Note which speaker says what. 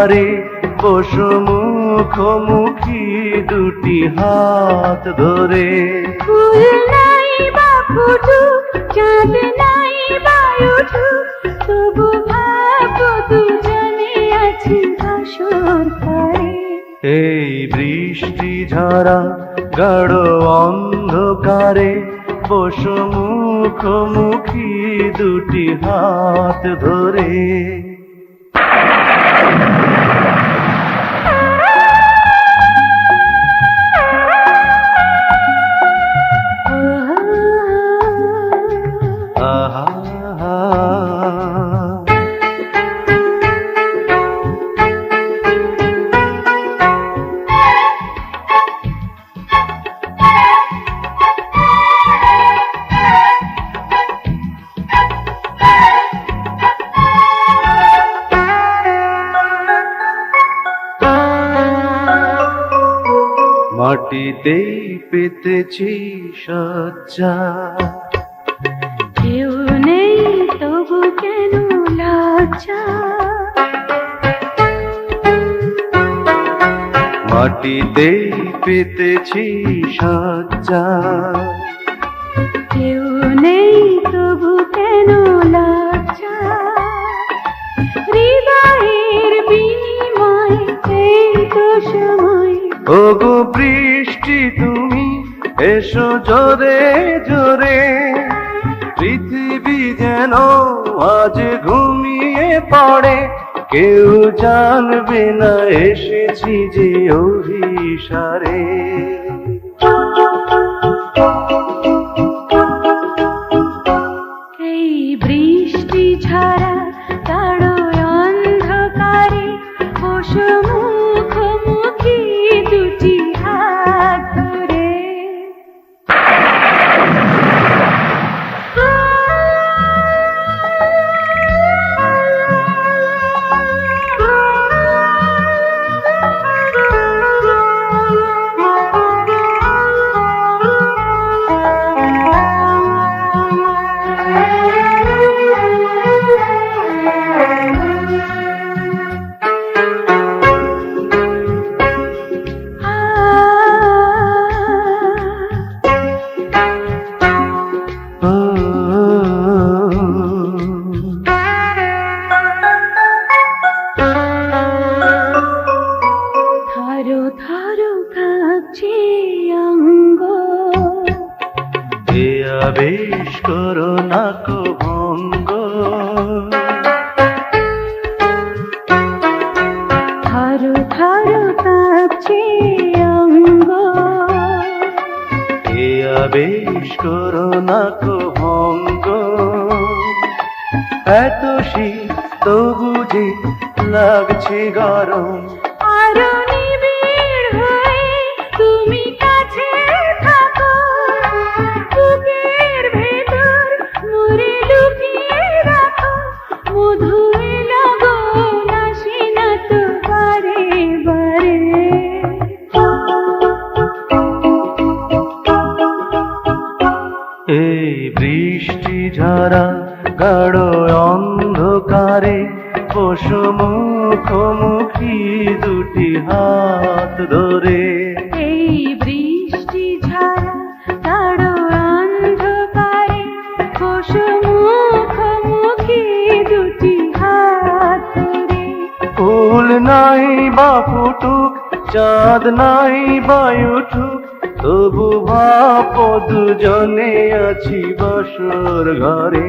Speaker 1: অন্ধকারে বসো মুখোমুখি দুটি হাত ধরে।
Speaker 2: ফুল নাই বা ফুটুক, চাঁদ নাই বা উঠুক, তবু ভাবো দুজনে আছি বাসর ঘরে।
Speaker 1: এই বৃষ্টি ঝরা গাঢ় অন্ধকারে বসো মুখোমুখি দুটি হাত ধরে। আহা মাটিতেই পেতেছি শয্যা,
Speaker 2: কেউ নেই তবু কেন লজ্জা।
Speaker 1: মাটিতেই পেতেছি শয্যা,
Speaker 2: কেউ নেই তবু কেন লজ্জা। হৃদয়ের বিনিময় এই তো সময়।
Speaker 1: ওগো বৃষ্টি তুমি এসো জোরে জোরে, পৃথিবী যেন আজ ঘুমিয়ে পড়ে। কেউ জানবে না এসেছি যে অভিসারে।
Speaker 2: এই বৃষ্টি ঝরা গাঢ় অন্ধকারে বসো মুখোমুখি দুটি হাত ধরে। ধরো ধরো কাঁপছে অঙ্গ,
Speaker 1: এ আবেশ করো না কো ভঙ্গ।
Speaker 2: ধরো ধরো কাঁপছে অঙ্গ,
Speaker 1: এ আবেশ করো না কো ভঙ্গ। এত শীত তবু যে লাগছে গরম,
Speaker 2: আরো নিবিড় হয়ে তুমি কাছে থাকো। বুকের ভেতর মুড়ে লুকিয়ে রাখো, মধু লগন আসে না তো বারে বারে।
Speaker 1: এই বৃষ্টি ঝরা গাঢ় অন্ধকারে বসো মুখোমুখি দুটি হাত ধরে।
Speaker 2: এই বৃষ্টি ঝরা গাঢ় অন্ধকারে বসো মুখোমুখি দুটি হাত ধরে।
Speaker 1: ফুল নাই বা ফুটুক, চাঁদ নাই বা উঠুক, তবু ভাবো দুজনে আছি বাসর ঘরে।